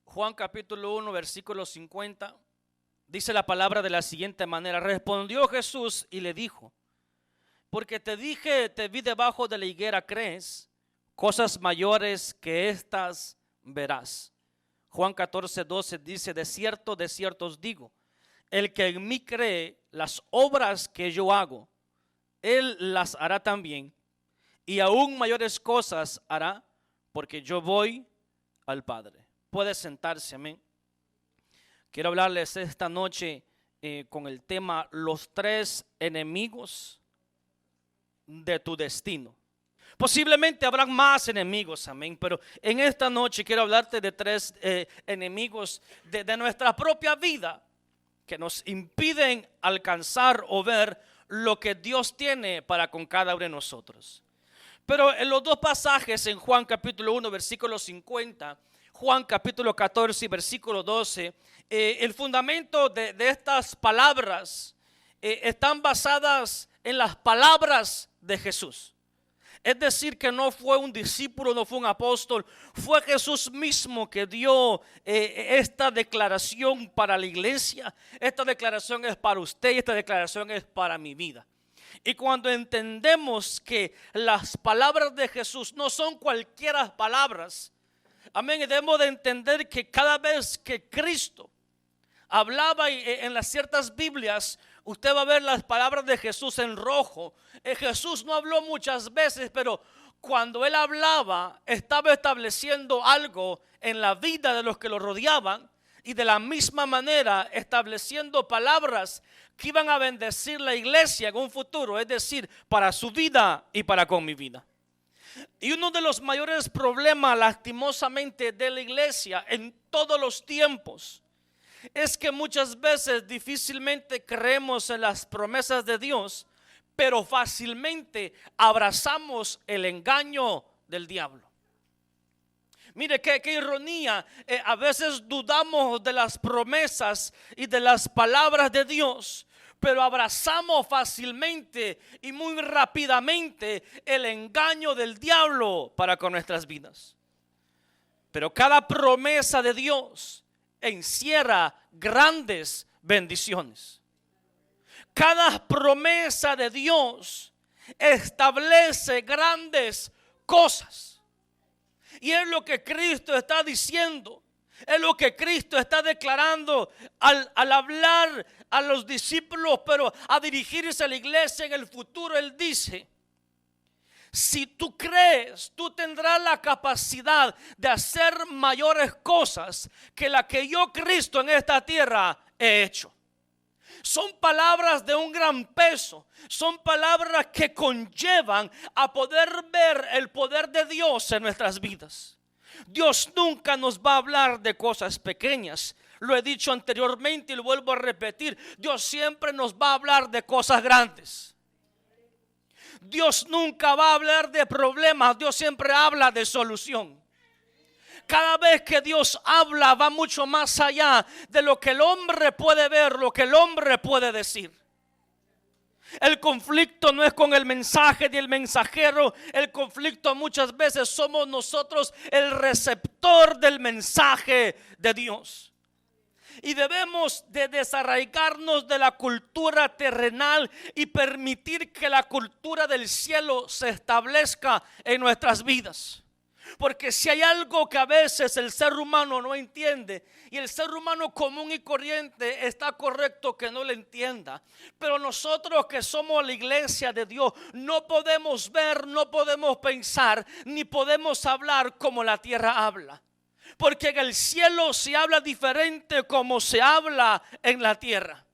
Juan capítulo 1, versículo 50, dice la palabra de la siguiente manera: respondió Jesús y le dijo: porque te dije, te vi debajo de la higuera, ¿crees? Cosas mayores que estas verás. Juan 14, 12 dice: de cierto os digo, el que en mí cree, las obras que yo hago, él las hará también, y aún mayores cosas hará, porque yo voy al Padre. Puede sentarse, amén. Quiero hablarles esta noche con el tema: los tres enemigos de tu destino. Posiblemente habrán más enemigos, amén, pero en esta noche quiero hablarte de tres enemigos de nuestra propia vida que nos impiden alcanzar o ver lo que Dios tiene para con cada uno de nosotros. Pero en los dos pasajes, en Juan capítulo 1, versículo 50, Juan capítulo 14, versículo 12, el fundamento de estas palabras están basadas en las palabras de Jesús. Es decir, que no fue un discípulo, no fue un apóstol, fue Jesús mismo que dio esta declaración para la iglesia. Esta declaración es para usted y esta declaración es para mi vida. Y cuando entendemos que las palabras de Jesús no son cualquiera palabras, amén, debemos de entender que cada vez que Cristo hablaba en las ciertas Biblias, usted va a ver las palabras de Jesús en rojo. Jesús no habló muchas veces, pero cuando él hablaba, estaba estableciendo algo en la vida de los que lo rodeaban, y de la misma manera estableciendo palabras que iban a bendecir la iglesia en un futuro, es decir, para su vida y para con mi vida. Y uno de los mayores problemas, lastimosamente, de la iglesia en todos los tiempos es que muchas veces difícilmente creemos en las promesas de Dios, pero fácilmente abrazamos el engaño del diablo. Mire qué ironía, a veces dudamos de las promesas y de las palabras de Dios, pero abrazamos fácilmente y muy rápidamente el engaño del diablo para con nuestras vidas. Pero cada promesa de Dios encierra grandes bendiciones. Cada promesa de Dios establece grandes cosas. Y es lo que Cristo está diciendo. Es lo que Cristo está declarando al hablar a los discípulos, pero a dirigirse a la iglesia en el futuro. Él dice: si tú crees, tú tendrás la capacidad de hacer mayores cosas que la que yo, Cristo, en esta tierra he hecho. Son palabras de un gran peso. Son palabras que conllevan a poder ver el poder de Dios en nuestras vidas. Dios nunca nos va a hablar de cosas pequeñas. Lo he dicho anteriormente y lo vuelvo a repetir: Dios siempre nos va a hablar de cosas grandes. Dios nunca va a hablar de problemas, Dios siempre habla de solución. Cada vez que Dios habla va mucho más allá de lo que el hombre puede ver, lo que el hombre puede decir. El conflicto no es con el mensaje ni el mensajero. El conflicto muchas veces somos nosotros el receptor del mensaje de Dios. Y debemos de desarraigarnos de la cultura terrenal y permitir que la cultura del cielo se establezca en nuestras vidas. Porque si hay algo que a veces el ser humano no entiende, y el ser humano común y corriente está correcto que no lo entienda, pero nosotros que somos la iglesia de Dios no podemos ver, no podemos pensar, ni podemos hablar como la tierra habla. Porque en el cielo se habla diferente como se habla en la tierra.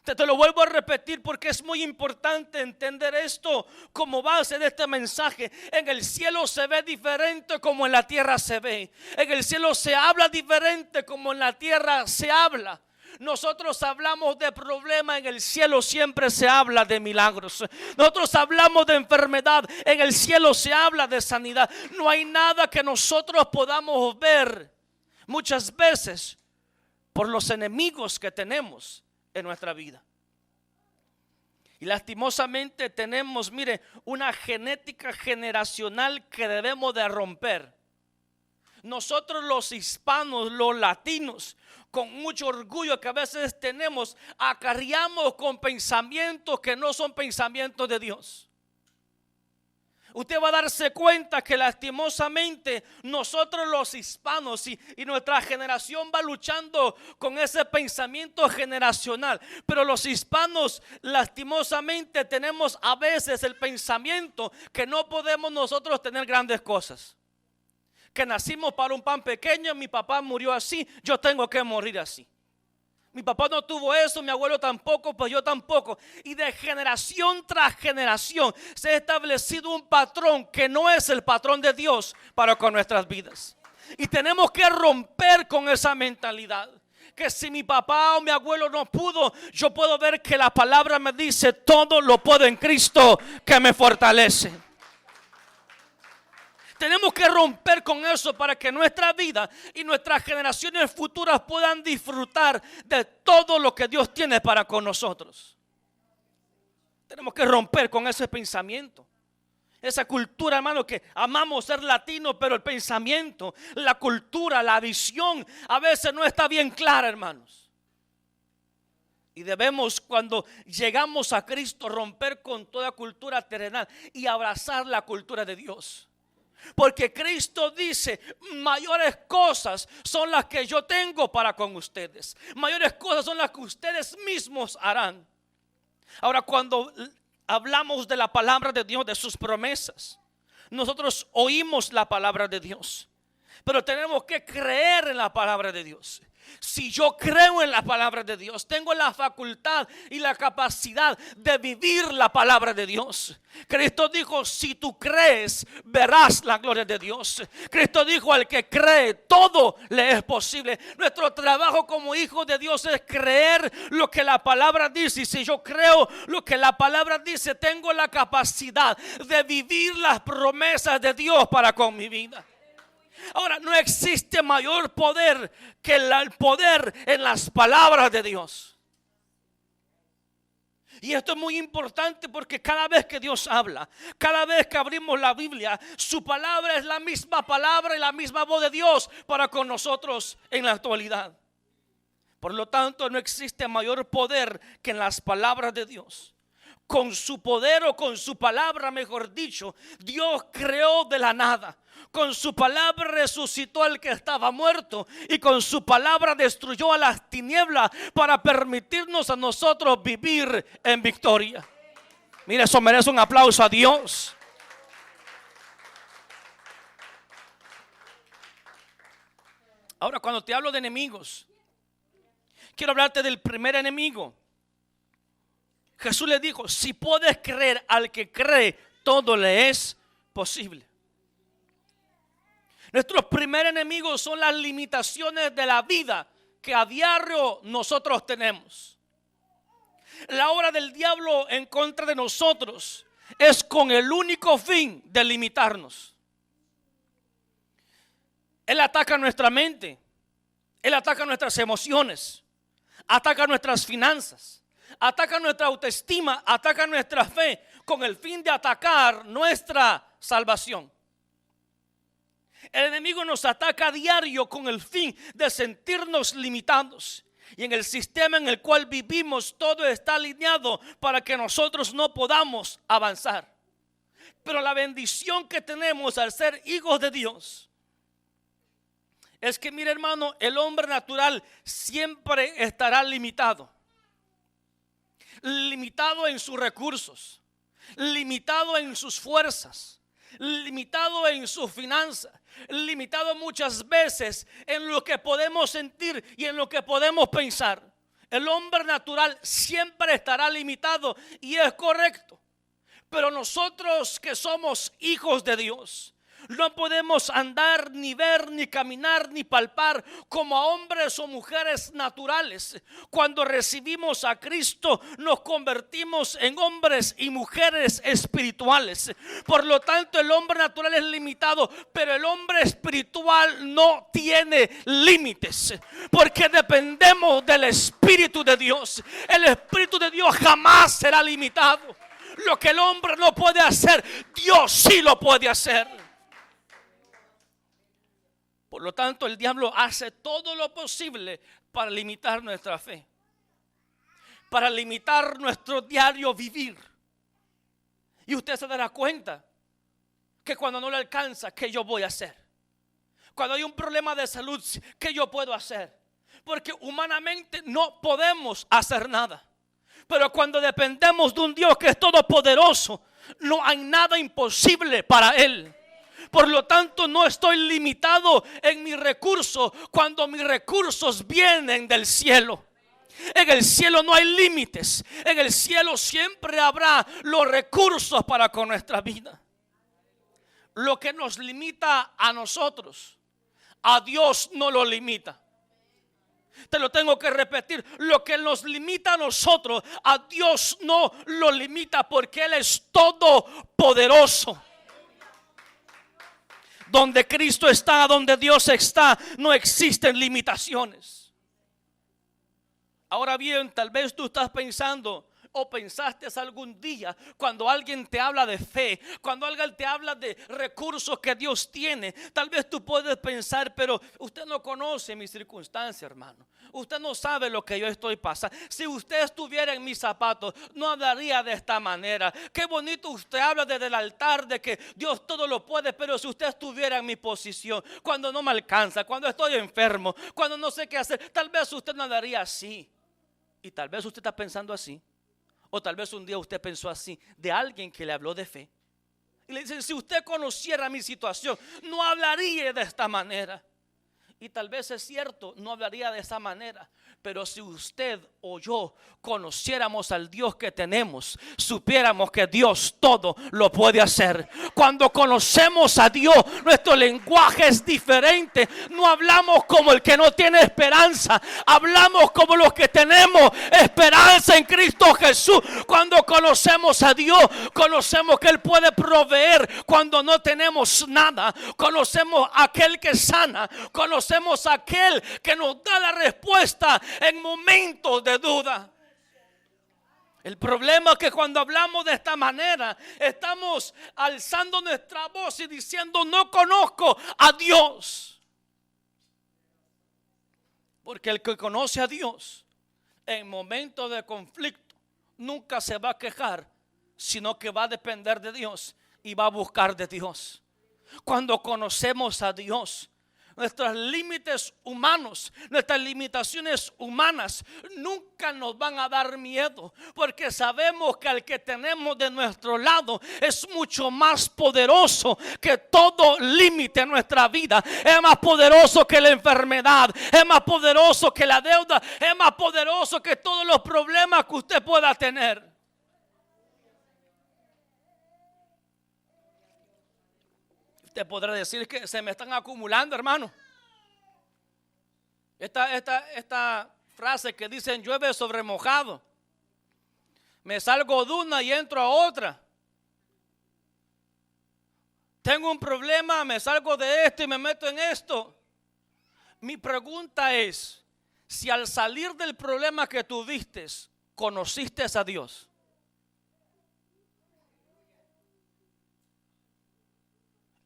Te lo vuelvo a repetir porque es muy importante entender esto como base de este mensaje. En el cielo se ve diferente como en la tierra se ve. En el cielo se habla diferente como en la tierra se habla. Nosotros hablamos de problemas, en el cielo siempre se habla de milagros. Nosotros hablamos de enfermedad, en el cielo se habla de sanidad. No hay nada que nosotros podamos ver muchas veces por los enemigos que tenemos en nuestra vida. Y lastimosamente tenemos, mire, una genética generacional que debemos de romper. Nosotros los hispanos, los latinos, con mucho orgullo que a veces tenemos, acarreamos con pensamientos que no son pensamientos de Dios. Usted va a darse cuenta que lastimosamente nosotros los hispanos y nuestra generación va luchando con ese pensamiento generacional. Pero los hispanos lastimosamente tenemos a veces el pensamiento que no podemos nosotros tener grandes cosas. Que nacimos para un pan pequeño, mi papá murió así, yo tengo que morir así. Mi papá no tuvo eso, mi abuelo tampoco, pues yo tampoco. Y de generación tras generación se ha establecido un patrón que no es el patrón de Dios para con nuestras vidas. Y tenemos que romper con esa mentalidad. Que si mi papá o mi abuelo no pudo, yo puedo ver que la palabra me dice: todo lo puedo en Cristo que me fortalece. Tenemos que romper con eso para que nuestra vida y nuestras generaciones futuras puedan disfrutar de todo lo que Dios tiene para con nosotros. Tenemos que romper con ese pensamiento, esa cultura, hermano, que amamos ser latinos, pero el pensamiento, la cultura, la visión a veces no está bien clara, hermanos. Y debemos, cuando llegamos a Cristo, romper con toda cultura terrenal y abrazar la cultura de Dios. Porque Cristo dice: mayores cosas son las que yo tengo para con ustedes. Mayores cosas son las que ustedes mismos harán. Ahora, cuando hablamos de la palabra de Dios, de sus promesas, nosotros oímos la palabra de Dios, pero tenemos que creer en la palabra de Dios. Si yo creo en la palabra de Dios, tengo la facultad y la capacidad de vivir la palabra de Dios. Cristo dijo: si tú crees, verás la gloria de Dios. Cristo dijo: al que cree, todo le es posible. Nuestro trabajo como hijos de Dios es creer lo que la palabra dice. Y si yo creo lo que la palabra dice, tengo la capacidad de vivir las promesas de Dios para con mi vida. Ahora, no existe mayor poder que el poder en las palabras de Dios. Y esto es muy importante porque cada vez que Dios habla, cada vez que abrimos la Biblia, su palabra es la misma palabra y la misma voz de Dios para con nosotros en la actualidad. Por lo tanto, no existe mayor poder que en las palabras de Dios. Con su poder, o con su palabra, mejor dicho, Dios creó de la nada. Con su palabra resucitó al que estaba muerto, y con su palabra destruyó a las tinieblas para permitirnos a nosotros vivir en victoria. Mira, eso merece un aplauso a Dios. Ahora, cuando te hablo de enemigos, quiero hablarte del primer enemigo. Jesús le dijo: si puedes creer, al que cree, todo le es posible. Nuestros primeros enemigos son las limitaciones de la vida que a diario nosotros tenemos. La obra del diablo en contra de nosotros es con el único fin de limitarnos. Él ataca nuestra mente, él ataca nuestras emociones, ataca nuestras finanzas, ataca nuestra autoestima, ataca nuestra fe, con el fin de atacar nuestra salvación. El enemigo nos ataca a diario con el fin de sentirnos limitados. Y en el sistema en el cual vivimos, todo está alineado para que nosotros no podamos avanzar. Pero la bendición que tenemos al ser hijos de Dios es que, mire, hermano, el hombre natural siempre estará limitado. Limitado en sus recursos, limitado en sus fuerzas, limitado en sus finanzas, limitado muchas veces en lo que podemos sentir y en lo que podemos pensar. El hombre natural siempre estará limitado, y es correcto. Pero nosotros que somos hijos de Dios, no podemos andar, ni ver, ni caminar, ni palpar como a hombres o mujeres naturales. Cuando recibimos a Cristo, nos convertimos en hombres y mujeres espirituales. Por lo tanto, el hombre natural es limitado, pero el hombre espiritual no tiene límites, porque dependemos del Espíritu de Dios. El Espíritu de Dios jamás será limitado. Lo que el hombre no puede hacer, Dios sí lo puede hacer. Por lo tanto, el diablo hace todo lo posible para limitar nuestra fe, para limitar nuestro diario vivir. Y usted se dará cuenta que cuando no le alcanza, ¿qué yo voy a hacer? Cuando hay un problema de salud, ¿qué yo puedo hacer? Porque humanamente no podemos hacer nada. Pero cuando dependemos de un Dios que es todopoderoso, no hay nada imposible para Él. Por lo tanto, no estoy limitado en mis recursos cuando mis recursos vienen del cielo. En el cielo no hay límites. En el cielo siempre habrá los recursos para con nuestra vida. Lo que nos limita a nosotros, a Dios no lo limita. Te lo tengo que repetir. Lo que nos limita a nosotros, a Dios no lo limita, porque Él es todopoderoso. Donde Cristo está, donde Dios está, no existen limitaciones. Ahora bien, tal vez tú estás pensando o pensaste algún día, cuando alguien te habla de fe, cuando alguien te habla de recursos que Dios tiene, tal vez tú puedes pensar, pero usted no conoce mi circunstancia, hermano. Usted no sabe lo que yo estoy pasando. Si usted estuviera en mis zapatos, no hablaría de esta manera. Qué bonito usted habla desde el altar de que Dios todo lo puede, pero si usted estuviera en mi posición, cuando no me alcanza, cuando estoy enfermo, cuando no sé qué hacer, tal vez usted no hablaría así. Y tal vez usted está pensando así. O tal vez un día usted pensó así de alguien que le habló de fe. Y le dicen, si usted conociera mi situación, no hablaría de esta manera. Y tal vez es cierto, no hablaría de esa manera. Pero si usted o yo conociéramos al Dios que tenemos, supiéramos que Dios todo lo puede hacer. Cuando conocemos a Dios, nuestro lenguaje es diferente. No hablamos como el que no tiene esperanza, hablamos como los que tenemos esperanza en Cristo Jesús. Cuando conocemos a Dios, conocemos que Él puede proveer cuando no tenemos nada. Conocemos a aquel que sana, conocemos a aquel que nos da la respuesta en momentos de duda. El problema es que cuando hablamos de esta manera, estamos alzando nuestra voz y diciendo, no conozco a Dios. Porque el que conoce a Dios en momentos de conflicto nunca se va a quejar, sino que va a depender de Dios y va a buscar de Dios. Cuando conocemos a Dios, nuestros límites humanos, nuestras limitaciones humanas nunca nos van a dar miedo, porque sabemos que al que tenemos de nuestro lado es mucho más poderoso que todo límite en nuestra vida. Es más poderoso que la enfermedad, es más poderoso que la deuda, es más poderoso que todos los problemas que usted pueda tener. Te podrá decir que se me están acumulando, hermano. Esta frase que dicen llueve sobre mojado. Me salgo de una y entro a otra. Tengo un problema, me salgo de esto y me meto en esto. Mi pregunta es, si al salir del problema que tuviste, conociste a Dios.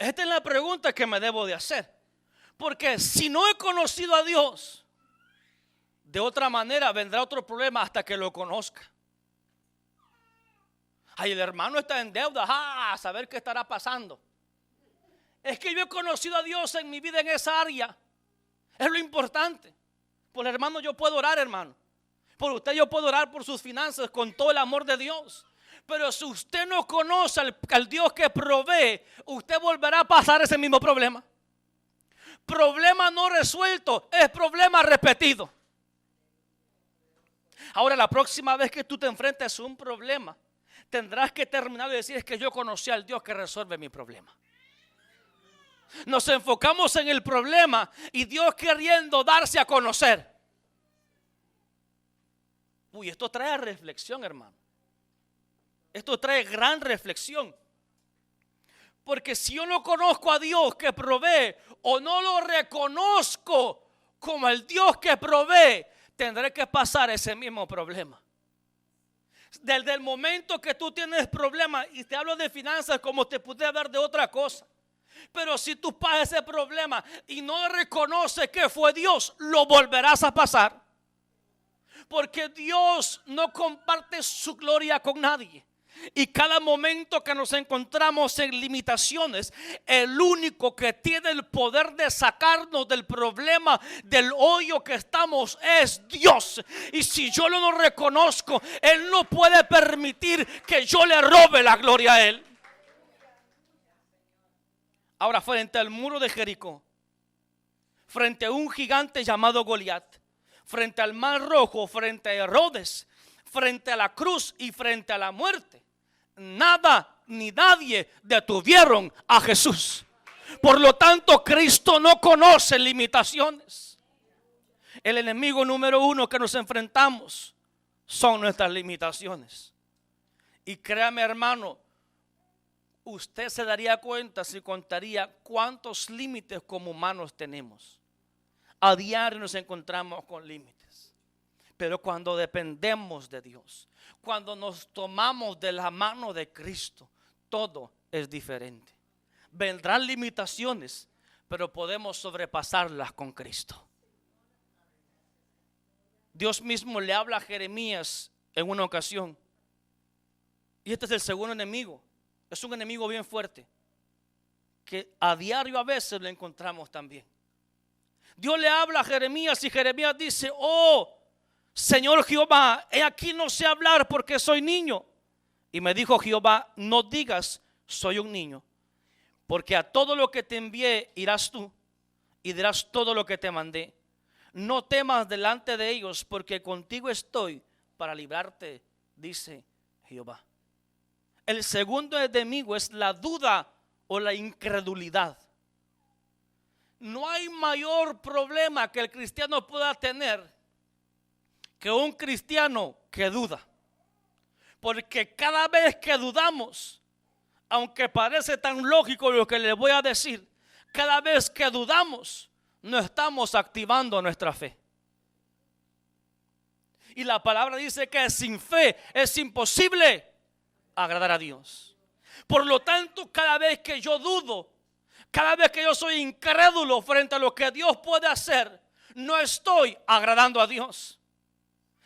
Esta es la pregunta que me debo de hacer. Porque si no he conocido a Dios, de otra manera vendrá otro problema hasta que lo conozca. Ay, el hermano está en deuda, a saber qué estará pasando. Es que yo he conocido a Dios en mi vida en esa área. Es lo importante. Por el hermano yo puedo orar, hermano. Por usted yo puedo orar por sus finanzas con todo el amor de Dios. Pero si usted no conoce al Dios que provee, usted volverá a pasar ese mismo problema. Problema no resuelto es problema repetido. Ahora, la próxima vez que tú te enfrentes a un problema, tendrás que terminar de decir, es que yo conocí al Dios que resuelve mi problema. Nos enfocamos en el problema y Dios queriendo darse a conocer. Uy, esto trae reflexión, hermano. Esto trae gran reflexión. Porque si yo no conozco a Dios que provee o no lo reconozco como el Dios que provee, tendré que pasar ese mismo problema. Desde el momento que tú tienes problemas, y te hablo de finanzas como te pude hablar de otra cosa, Pero si tú pasas ese problema y no reconoces que fue Dios, lo volverás a pasar. Porque Dios no comparte su gloria con nadie. Y cada momento que nos encontramos en limitaciones, el único que tiene el poder de sacarnos del problema, del hoyo que estamos, es Dios. Y si yo no lo reconozco, Él no puede permitir que yo le robe la gloria a Él. Ahora, frente al muro de Jericó, frente a un gigante llamado Goliat, frente al mar rojo, frente a Herodes, frente a la cruz y frente a la muerte, nada ni nadie detuvieron a Jesús. Por lo tanto, Cristo no conoce limitaciones. El enemigo número uno que nos enfrentamos son nuestras limitaciones. Y créame, hermano, usted se daría cuenta si contaría cuántos límites como humanos tenemos. A diario nos encontramos con límites. Pero cuando dependemos de Dios, cuando nos tomamos de la mano de Cristo, todo es diferente. Vendrán limitaciones, pero podemos sobrepasarlas con Cristo. Dios mismo le habla a Jeremías en una ocasión. Y este es el segundo enemigo. Es un enemigo bien fuerte, que a diario a veces lo encontramos también. Dios le habla a Jeremías y Jeremías dice: oh Señor Jehová, he aquí no sé hablar porque soy niño. Y me dijo Jehová: no digas soy un niño, porque a todo lo que te envié irás tú y dirás todo lo que te mandé. No temas delante de ellos, porque contigo estoy para librarte, dice Jehová. El segundo enemigo es la duda o la incredulidad. No hay mayor problema que el cristiano pueda tener que un cristiano que duda. Porque cada vez que dudamos, aunque parece tan lógico lo que le voy a decir, cada vez que dudamos, no estamos activando nuestra fe. Y la palabra dice que sin fe es imposible agradar a Dios. Por lo tanto, cada vez que yo dudo, cada vez que yo soy incrédulo frente a lo que Dios puede hacer, no estoy agradando a Dios.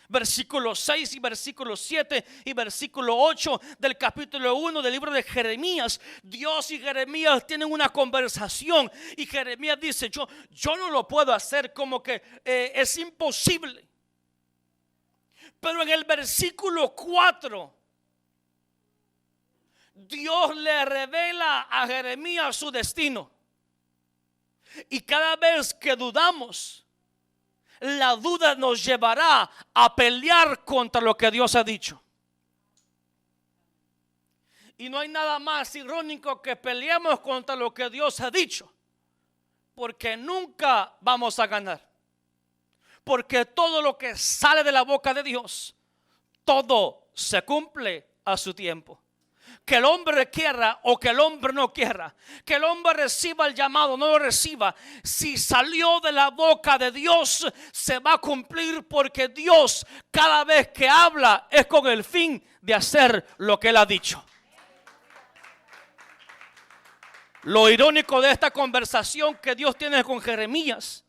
Versículo 6 y versículo 7 y versículo 8 del capítulo 1 del libro de Jeremías. Dios y Jeremías tienen una conversación y Jeremías dice: yo no lo puedo hacer, como que es imposible. Pero en el versículo 4 Dios le revela a Jeremías su destino. Y cada vez que dudamos, la duda nos llevará a pelear contra lo que Dios ha dicho. Y no hay nada más irónico que peleemos contra lo que Dios ha dicho, porque nunca vamos a ganar. Porque todo lo que sale de la boca de Dios, todo se cumple a su tiempo. Que el hombre quiera o que el hombre no quiera, que el hombre reciba el llamado, no lo reciba, si salió de la boca de Dios, se va a cumplir, porque Dios cada vez que habla es con el fin de hacer lo que Él ha dicho. Lo irónico de esta conversación que Dios tiene con Jeremías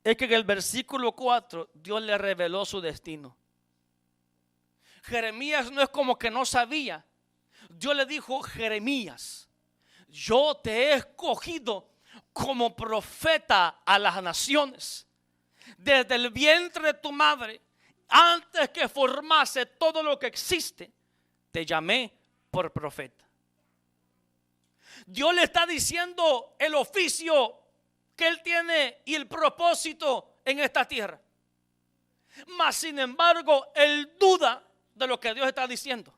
es que en el versículo 4 Dios le reveló su destino. Jeremías no es como que no sabía. Dios le dijo: Jeremías, yo te he escogido como profeta a las naciones. Desde el vientre de tu madre, antes que formase todo lo que existe, te llamé por profeta. Dios le está diciendo el oficio que Él tiene y el propósito en esta tierra. Mas sin embargo, Él duda de lo que Dios está diciendo.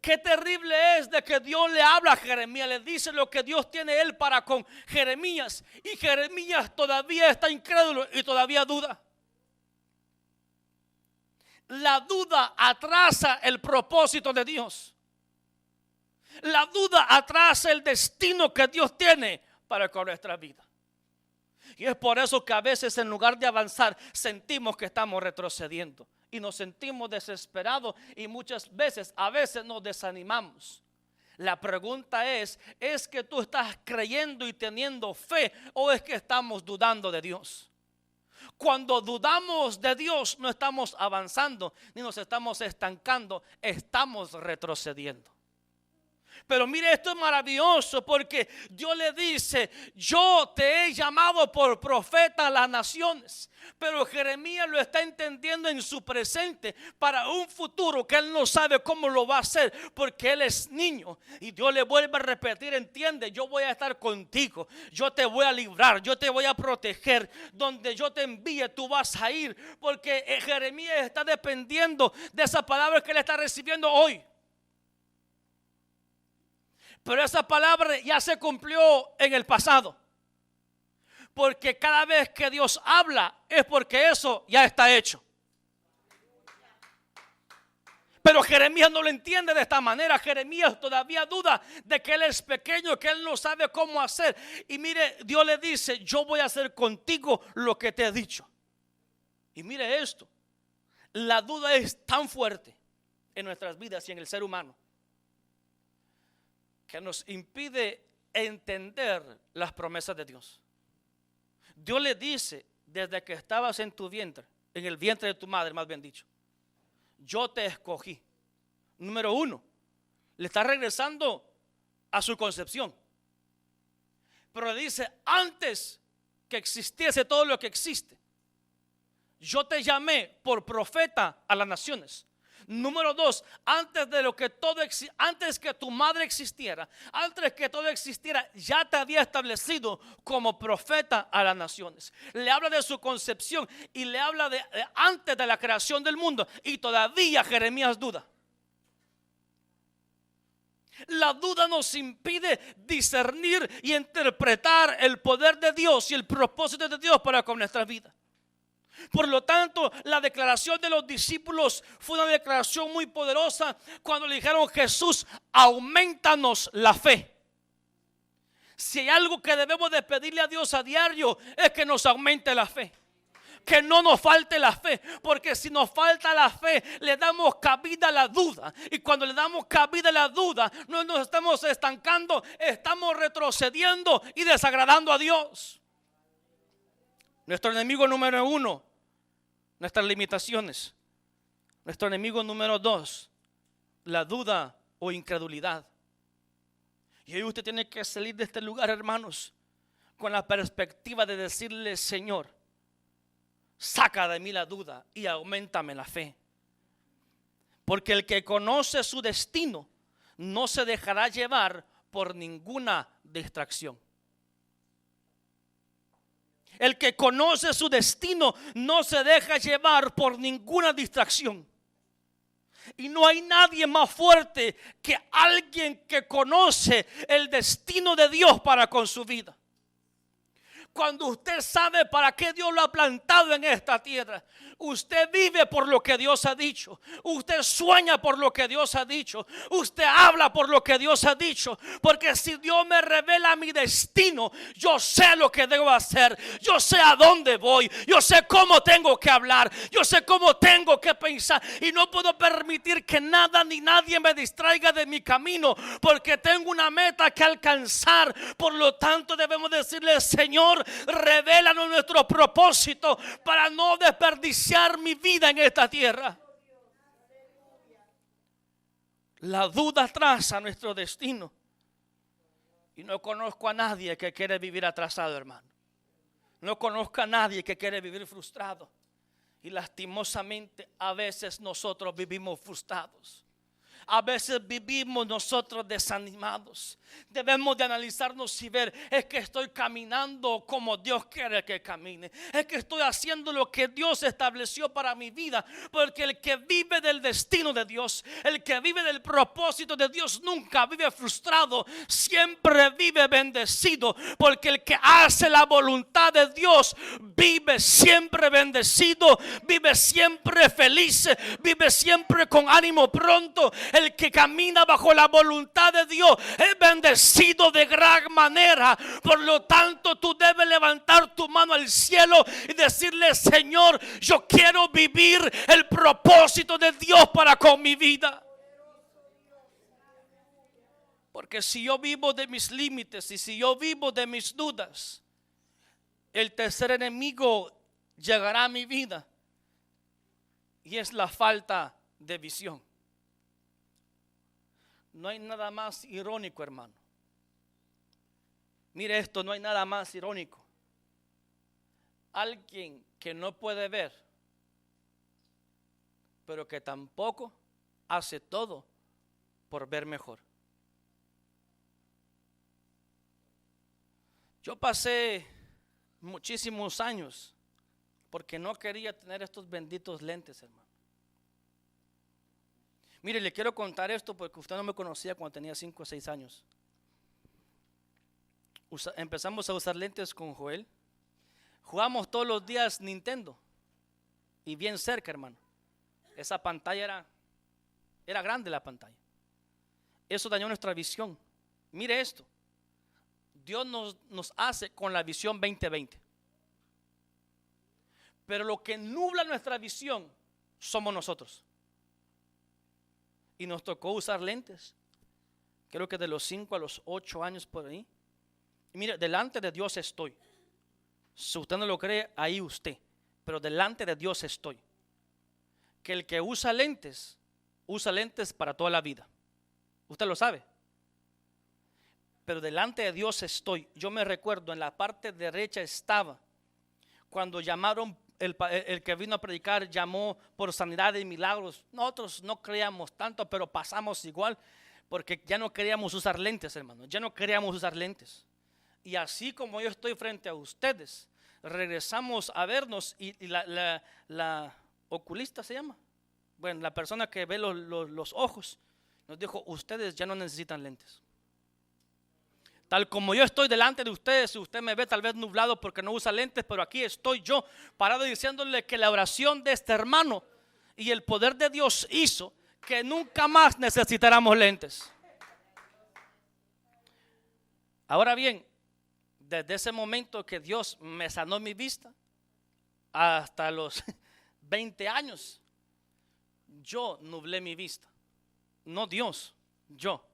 Qué terrible es de que Dios le habla a Jeremías, le dice lo que Dios tiene Él para con Jeremías, y Jeremías todavía está incrédulo y todavía duda. La duda atrasa el propósito de Dios. La duda atrasa el destino que Dios tiene para con nuestra vida. Y es por eso que a veces, en lugar de avanzar, sentimos que estamos retrocediendo. Y nos sentimos desesperados y muchas veces, a veces nos desanimamos. La pregunta ¿es que tú estás creyendo y teniendo fe o es que estamos dudando de Dios? Cuando dudamos de Dios no estamos avanzando ni nos estamos estancando, estamos retrocediendo. Pero mire, esto es maravilloso porque Dios le dice: yo te he llamado por profeta a las naciones. Pero Jeremías lo está entendiendo en su presente para un futuro que él no sabe cómo lo va a hacer porque él es niño. Y Dios le vuelve a repetir: entiende, yo voy a estar contigo, yo te voy a librar, yo te voy a proteger. Donde yo te envíe tú vas a ir. Porque Jeremías está dependiendo de esa palabra que él está recibiendo hoy. Pero esa palabra ya se cumplió en el pasado. Porque cada vez que Dios habla es porque eso ya está hecho. Pero Jeremías no lo entiende de esta manera. Jeremías todavía duda de que él es pequeño, que él no sabe cómo hacer. Y mire, Dios le dice: yo voy a hacer contigo lo que te he dicho. Y mire esto, la duda es tan fuerte en nuestras vidas y en el ser humano que nos impide entender las promesas de Dios. Dios le dice: desde que estabas en tu vientre, en el vientre de tu madre, más bien dicho, yo te escogí. Número uno, le está regresando a su concepción. Pero le dice: antes que existiese todo lo que existe, yo te llamé por profeta a las naciones. Número dos, antes que tu madre existiera, antes que todo existiera, ya te había establecido como profeta a las naciones. Le habla de su concepción y le habla de antes de la creación del mundo. Y todavía Jeremías duda. La duda nos impide discernir y interpretar el poder de Dios y el propósito de Dios para con nuestra vida. Por lo tanto, la declaración de los discípulos fue una declaración muy poderosa cuando le dijeron: Jesús, aumentanos la fe. Si hay algo que debemos de pedirle a Dios a diario, es que nos aumente la fe. Que no nos falte la fe, porque si nos falta la fe, le damos cabida a la duda. Y cuando le damos cabida a la duda, no nos estamos estancando, estamos retrocediendo y desagradando a Dios. Nuestro enemigo número uno, nuestras limitaciones. Nuestro enemigo número dos, la duda o incredulidad. Y hoy usted tiene que salir de este lugar, hermanos, con la perspectiva de decirle: Señor, saca de mí la duda y auméntame la fe. Porque el que conoce su destino no se dejará llevar por ninguna distracción. El que conoce su destino no se deja llevar por ninguna distracción. Y no hay nadie más fuerte que alguien que conoce el destino de Dios para con su vida. Cuando usted sabe para qué Dios lo ha plantado en esta tierra, usted vive por lo que Dios ha dicho. Usted sueña por lo que Dios ha dicho. Usted habla por lo que Dios ha dicho. Porque si Dios me revela mi destino, yo sé lo que debo hacer. Yo sé a dónde voy. Yo sé cómo tengo que hablar. Yo sé cómo tengo que pensar. Y no puedo permitir que nada ni nadie me distraiga de mi camino, porque tengo una meta que alcanzar. Por lo tanto, debemos decirle: Señor, revélanos nuestro propósito para no desperdiciar mi vida en esta tierra. La duda atrasa nuestro destino. Y no conozco a nadie que quiere vivir atrasado, hermano. No conozco a nadie que quiere vivir frustrado. Y lastimosamente a veces nosotros vivimos frustrados. A veces vivimos nosotros desanimados. Debemos de analizarnos y ver: es que estoy caminando como Dios quiere que camine. Es que estoy haciendo lo que Dios estableció para mi vida. Porque el que vive del destino de Dios, el que vive del propósito de Dios, nunca vive frustrado, siempre vive bendecido. Porque el que hace la voluntad de Dios vive siempre bendecido, vive siempre feliz, vive siempre con ánimo pronto. El que camina bajo la voluntad de Dios es bendecido de gran manera. Por lo tanto, tú debes levantar tu mano al cielo y decirle: Señor, yo quiero vivir el propósito de Dios para con mi vida. Porque si yo vivo de mis límites y si yo vivo de mis dudas, el tercer enemigo llegará a mi vida y es la falta de visión. No hay nada más irónico, hermano. Mire esto, no hay nada más irónico. Alguien que no puede ver, pero que tampoco hace todo por ver mejor. Yo pasé muchísimos años porque no quería tener estos benditos lentes, hermano. Mire, le quiero contar esto porque usted no me conocía cuando tenía 5 o 6 años. Empezamos a usar lentes con Joel. Jugamos todos los días Nintendo. Y bien cerca, hermano. Esa pantalla era grande, la pantalla. Eso dañó nuestra visión. Mire esto. Dios nos hace con la visión 2020. Pero lo que nubla nuestra visión somos nosotros. Y nos tocó usar lentes. Creo que de los 5 a los 8 años por ahí. Y mire, delante de Dios estoy. Si usted no lo cree, ahí usted. Pero delante de Dios estoy. Que el que usa lentes para toda la vida. Usted lo sabe. Pero delante de Dios estoy. Yo me recuerdo, en la parte derecha estaba cuando llamaron, el que vino a predicar llamó por sanidad y milagros. Nosotros no creíamos tanto, pero pasamos igual, porque ya no queríamos usar lentes, hermano. Ya no queríamos usar lentes. Y así como yo estoy frente a ustedes, regresamos a vernos y la oculista se llama. Bueno, la persona que ve los ojos nos dijo: ustedes ya no necesitan lentes. Tal como yo estoy delante de ustedes, si usted me ve tal vez nublado porque no usa lentes, pero aquí estoy yo parado diciéndole que la oración de este hermano y el poder de Dios hizo que nunca más necesitáramos lentes. Ahora bien, desde ese momento que Dios me sanó mi vista hasta los 20 años, yo nublé mi vista. No Dios, yo.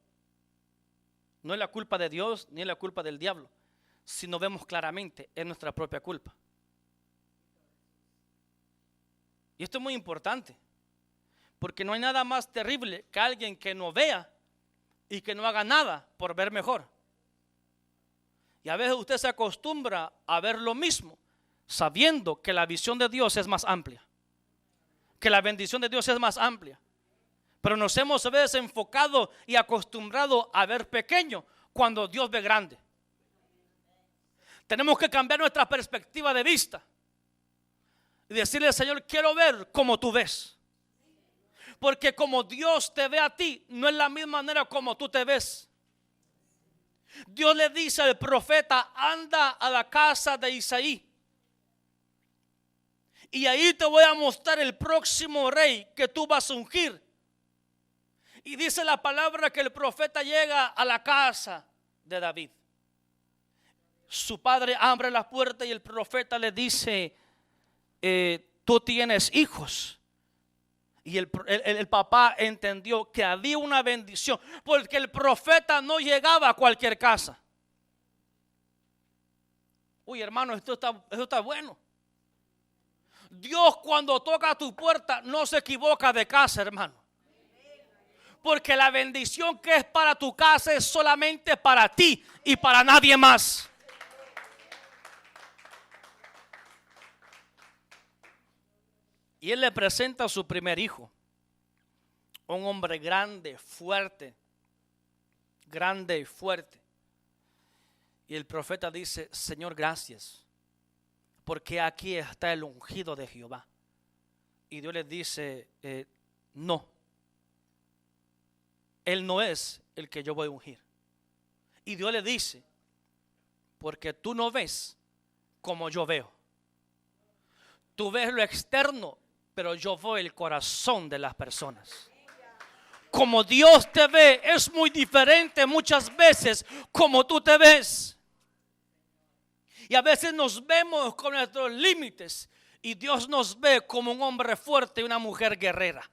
No es la culpa de Dios ni es la culpa del diablo. Si no vemos claramente, es nuestra propia culpa. Y esto es muy importante, porque no hay nada más terrible que alguien que no vea y que no haga nada por ver mejor. Y a veces usted se acostumbra a ver lo mismo, sabiendo que la visión de Dios es más amplia, que la bendición de Dios es más amplia. Pero nos hemos a veces enfocado y acostumbrado a ver pequeño cuando Dios ve grande. Tenemos que cambiar nuestra perspectiva de vista y decirle al Señor: quiero ver como tú ves. Porque como Dios te ve a ti, no es la misma manera como tú te ves. Dios le dice al profeta: anda a la casa de Isaí y ahí te voy a mostrar el próximo rey que tú vas a ungir. Y dice la palabra que el profeta llega a la casa de David. Su padre abre la puerta y el profeta le dice: tú tienes hijos. Y el papá entendió que había una bendición, porque el profeta no llegaba a cualquier casa. Uy, hermano, esto está bueno. Dios, cuando toca a tu puerta, no se equivoca de casa, hermano. Porque la bendición que es para tu casa es solamente para ti y para nadie más. Y él le presenta a su primer hijo, un hombre grande, fuerte, grande y fuerte. Y el profeta dice: Señor, gracias, porque aquí está el ungido de Jehová. Y Dios le dice: no. Él no es el que yo voy a ungir. Y Dios le dice: porque tú no ves como yo veo. Tú ves lo externo, pero yo veo el corazón de las personas. Como Dios te ve es muy diferente muchas veces como tú te ves. Y a veces nos vemos con nuestros límites y Dios nos ve como un hombre fuerte y una mujer guerrera.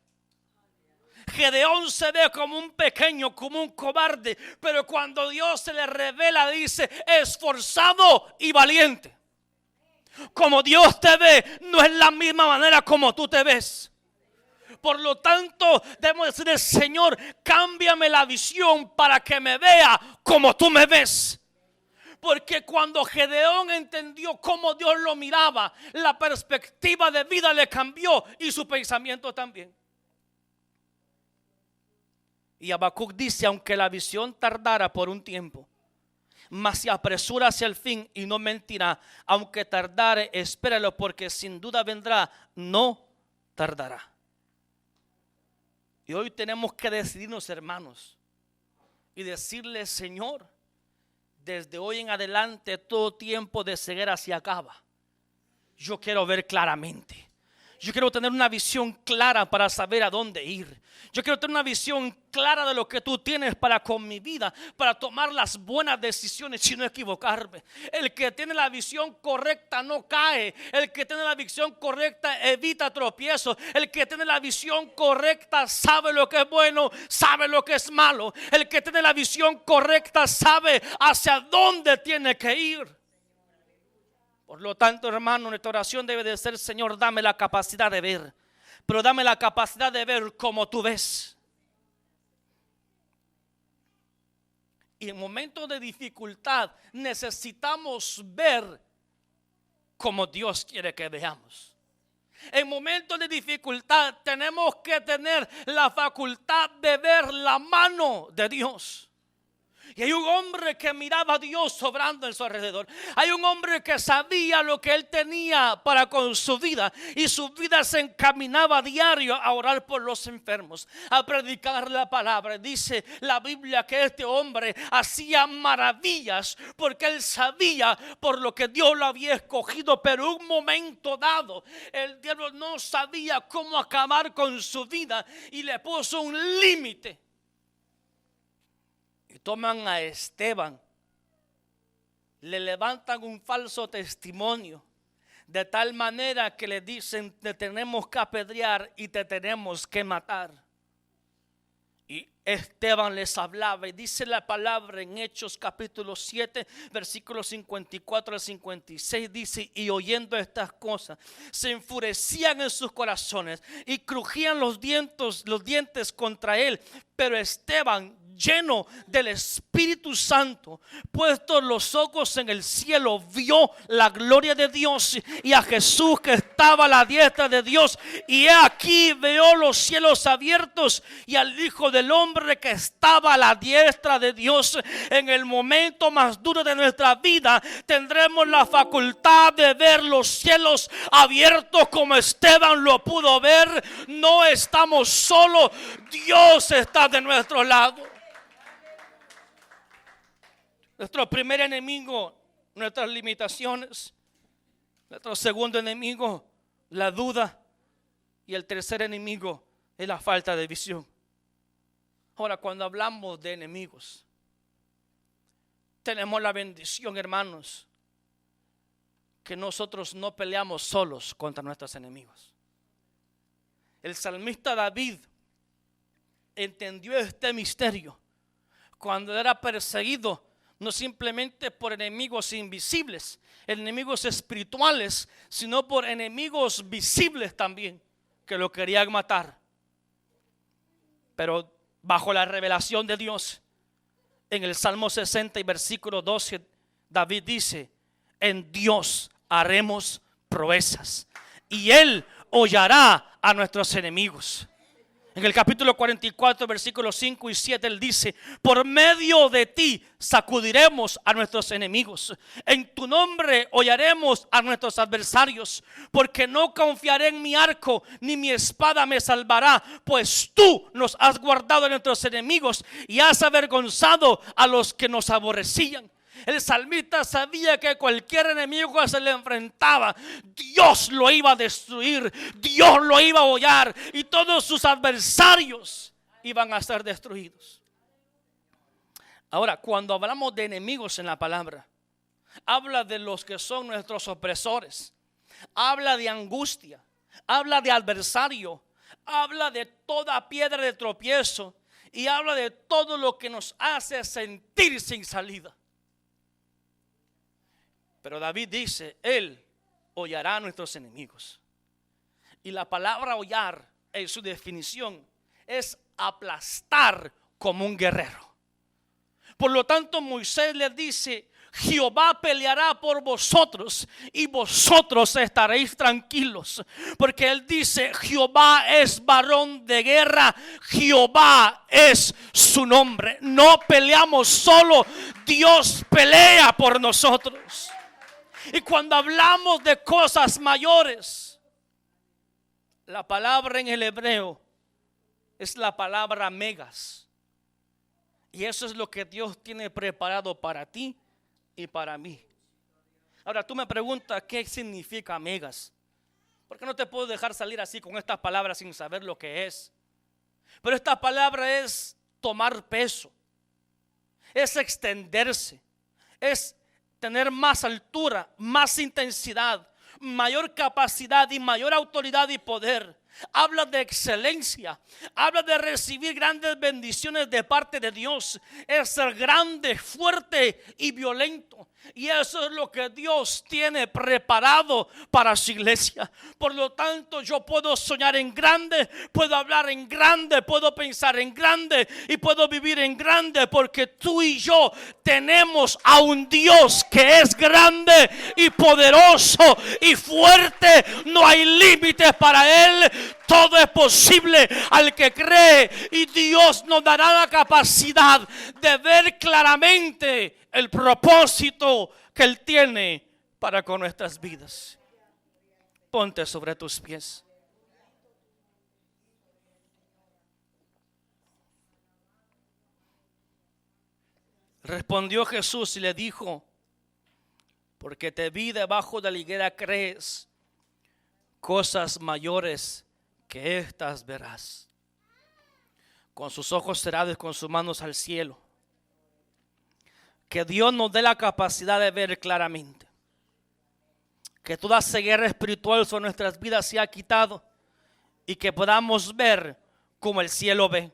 Gedeón se ve como un pequeño, como un cobarde, pero cuando Dios se le revela dice esforzado y valiente. Como Dios te ve no es la misma manera como tú te ves. Por lo tanto debemos decirle: Señor, cámbiame la visión para que me vea como tú me ves. Porque cuando Gedeón entendió cómo Dios lo miraba, la perspectiva de vida le cambió y su pensamiento también. Y Habacuc dice: aunque la visión tardara por un tiempo, mas se apresura hacia el fin y no mentirá. Aunque tardare, espéralo, porque sin duda vendrá, no tardará. Y hoy tenemos que decidirnos, hermanos, y decirle: Señor, desde hoy en adelante todo tiempo de ceguera se acaba. Yo quiero ver claramente. Yo quiero tener una visión clara para saber a dónde ir. Yo quiero tener una visión clara de lo que tú tienes para con mi vida, para tomar las buenas decisiones y no equivocarme. El que tiene la visión correcta no cae. El que tiene la visión correcta evita tropiezos. El que tiene la visión correcta sabe lo que es bueno, sabe lo que es malo. El que tiene la visión correcta sabe hacia dónde tiene que ir. Por lo tanto, hermano, nuestra oración debe de ser: Señor, dame la capacidad de ver, pero dame la capacidad de ver como tú ves. Y en momentos de dificultad necesitamos ver como Dios quiere que veamos. En momentos de dificultad tenemos que tener la facultad de ver la mano de Dios. Y hay un hombre que miraba a Dios obrando en su alrededor. Hay un hombre que sabía lo que él tenía para con su vida, y su vida se encaminaba a diario a orar por los enfermos, a predicar la palabra. Dice la Biblia que este hombre hacía maravillas porque él sabía por lo que Dios lo había escogido. Pero en un momento dado el diablo no sabía cómo acabar con su vida y le puso un límite. Y toman a Esteban, le levantan un falso testimonio, de tal manera que le dicen: te tenemos que apedrear y te tenemos que matar. Y Esteban les hablaba, y dice la palabra en Hechos capítulo 7, versículos 54 al 56, dice: y oyendo estas cosas, se enfurecían en sus corazones y crujían los dientes contra él. Pero Esteban, lleno del Espíritu Santo, puestos los ojos en el cielo, vio la gloria de Dios y a Jesús que estaba a la diestra de Dios. Y he aquí, veo los cielos abiertos y al Hijo del Hombre que estaba a la diestra de Dios. En el momento más duro de nuestra vida tendremos la facultad de ver los cielos abiertos como Esteban lo pudo ver. No estamos solos, Dios está de nuestro lado. Nuestro primer enemigo, nuestras limitaciones. Nuestro segundo enemigo, la duda. Y el tercer enemigo es la falta de visión. Ahora, cuando hablamos de enemigos, tenemos la bendición, hermanos, que nosotros no peleamos solos contra nuestros enemigos. El salmista David entendió este misterio cuando era perseguido, no simplemente por enemigos invisibles, enemigos espirituales, sino por enemigos visibles también, que lo querían matar. Pero bajo la revelación de Dios, en el Salmo 60 y versículo 12, David dice: en Dios haremos proezas y Él hollará a nuestros enemigos. En el capítulo 44, versículos 5 y 7, él dice: por medio de ti sacudiremos a nuestros enemigos. En tu nombre hollaremos a nuestros adversarios. Porque no confiaré en mi arco, ni mi espada me salvará. Pues tú nos has guardado de nuestros enemigos y has avergonzado a los que nos aborrecían. El salmista sabía que cualquier enemigo que se le enfrentaba, Dios lo iba a destruir, Dios lo iba a hollar, y todos sus adversarios iban a ser destruidos. Ahora, cuando hablamos de enemigos en la palabra, habla de los que son nuestros opresores, habla de angustia, habla de adversario, habla de toda piedra de tropiezo y habla de todo lo que nos hace sentir sin salida. Pero David dice, Él hollará a nuestros enemigos. Y la palabra hollar en su definición es aplastar como un guerrero. Por lo tanto, Moisés le dice, Jehová peleará por vosotros y vosotros estaréis tranquilos, porque él dice, Jehová es varón de guerra, Jehová es su nombre. No peleamos solo, Dios pelea por nosotros. Y cuando hablamos de cosas mayores, la palabra en el hebreo es la palabra megas. Y eso es lo que Dios tiene preparado para ti y para mí. Ahora tú me preguntas, ¿qué significa megas? Porque no te puedo dejar salir así con estas palabras sin saber lo que es. Pero esta palabra es tomar peso, es extenderse, es tener más altura, más intensidad, mayor capacidad y mayor autoridad y poder. Habla de excelencia, habla de recibir grandes bendiciones de parte de Dios. Es ser grande, fuerte y violento. Y eso es lo que Dios tiene preparado para su iglesia. Por lo tanto, yo puedo soñar en grande, puedo hablar en grande, puedo pensar en grande y puedo vivir en grande, porque tú y yo tenemos a un Dios que es grande y poderoso y fuerte. No hay límites para Él. Todo es posible al que cree, y Dios nos dará la capacidad de ver claramente el propósito que Él tiene para con nuestras vidas. Ponte sobre tus pies. Respondió Jesús y le dijo, porque te vi debajo de la higuera, crees, cosas mayores que estas verás. Con sus ojos cerrados, con sus manos al cielo. Que Dios nos dé la capacidad de ver claramente. Que toda ceguera espiritual sobre nuestras vidas sea quitado y que podamos ver como el cielo ve.